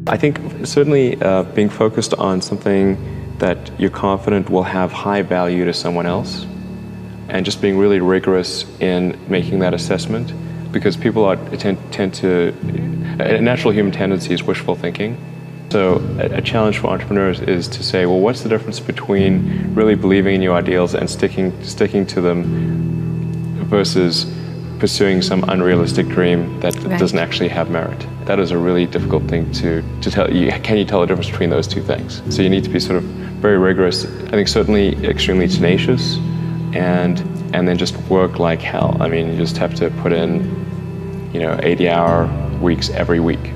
I think certainly being focused on something that you're confident will have high value to someone else, and just being really rigorous in making that assessment, because people tend to, a natural human tendency is wishful thinking. So a challenge for entrepreneurs is to say, well, what's the difference between really believing in your ideals and sticking to them versus pursuing some unrealistic dream that doesn't actually have merit? That is a really difficult thing to tell. Can you tell the difference between those two things? So you need to be sort of very rigorous. I think certainly extremely tenacious, and then just work like hell. I mean, you just have to put in, 80-hour weeks every week.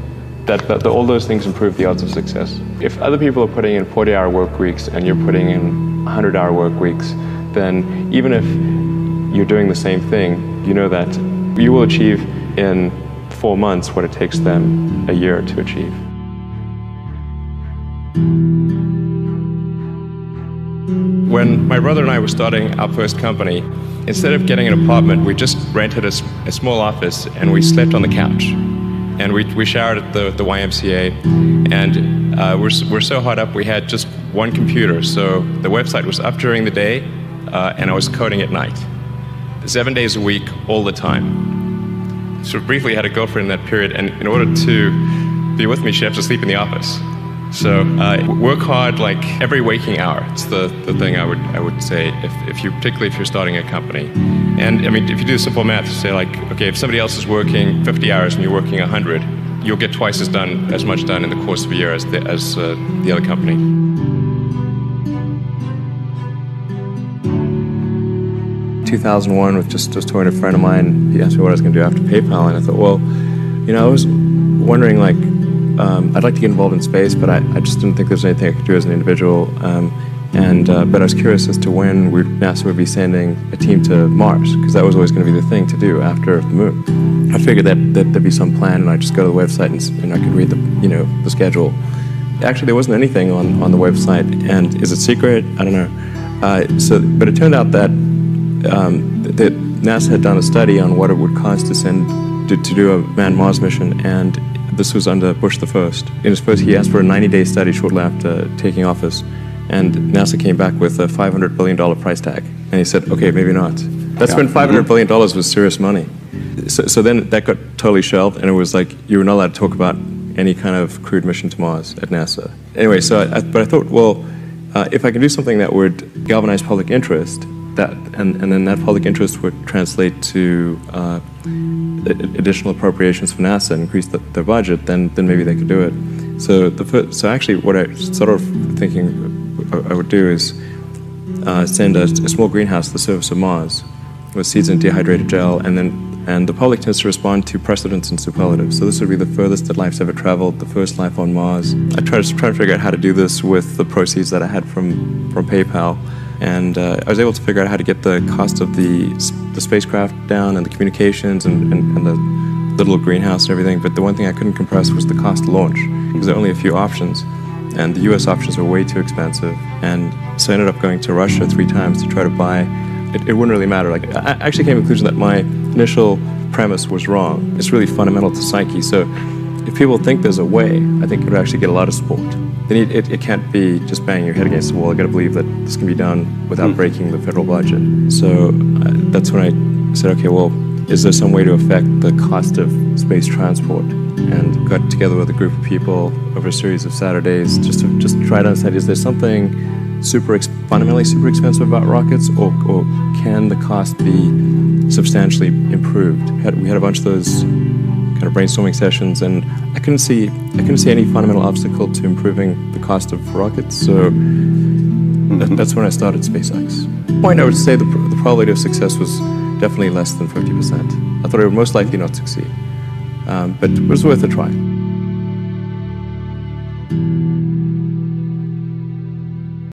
All those things improve the odds of success. If other people are putting in 40-hour work weeks and you're putting in 100-hour work weeks, then even if you're doing the same thing, you know that you will achieve in 4 months what it takes them a year to achieve. When my brother and I were starting our first company, instead of getting an apartment, we just rented a small office and we slept on the couch. And we showered at the YMCA, and we're so hot up we had just one computer, so the website was up during the day and I was coding at night. 7 days a week, all the time. So briefly had a girlfriend in that period, and in order to be with me, she had to sleep in the office. So work hard like every waking hour. It's the thing I would say, particularly if you're starting a company. And I mean, if you do simple math, say like, okay, if somebody else is working 50 hours and you're working 100, you'll get twice as much done in the course of a year as the other company. 2001, with just talking to a friend of mine, he asked me what I was going to do after PayPal, and I thought, well, I was wondering, like, I'd like to get involved in space, but I just didn't think there was anything I could do as an individual. But I was curious as to when NASA would be sending a team to Mars, because that was always going to be the thing to do after the moon. I figured that there'd be some plan, and I'd just go to the website and I could read the schedule. Actually, there wasn't anything on the website, and is it secret? I don't know. But it turned out that that NASA had done a study on what it would cost to do a manned Mars mission, and this was under Bush the First. In his first, he asked for a 90-day study shortly after taking office, and NASA came back with a $500 billion price tag. And he said, okay, maybe not. That's when $500 billion was serious money. So then that got totally shelved, and it was like you were not allowed to talk about any kind of crewed mission to Mars at NASA. Anyway, but I thought, well, if I can do something that would galvanize public interest, and then that public interest would translate to additional appropriations for NASA and increase their budget, then maybe they could do it. So actually, what I sort of thinking I would do is send a small greenhouse to the surface of Mars with seeds in dehydrated gel, and the public tends to respond to precedents and superlatives. So this would be the furthest that life's ever traveled, the first life on Mars. I tried to figure out how to do this with the proceeds that I had from PayPal. And I was able to figure out how to get the cost of the spacecraft down, and the communications, and the little greenhouse and everything. But the one thing I couldn't compress was the cost to launch, because there are only a few options, and the US options were way too expensive. And so I ended up going to Russia 3 times to try to buy. It wouldn't really matter. Like, I actually came to the conclusion that my initial premise was wrong. It's really fundamental to psyche. So if people think there's a way, I think it would actually get a lot of support. It can't be just banging your head against the wall. I've got to believe that this can be done without breaking the federal budget. So that's when I said, okay, well, is there some way to affect the cost of space transport? And got together with a group of people over a series of Saturdays just to try to understand, is there something fundamentally super expensive about rockets, or can the cost be substantially improved? We had a bunch of those kind of brainstorming sessions, and I couldn't see any fundamental obstacle to improving the cost of rockets. So that's when I started SpaceX. At the point, I would say the probability of success was definitely less than 50%. I thought it would most likely not succeed, but it was worth a try.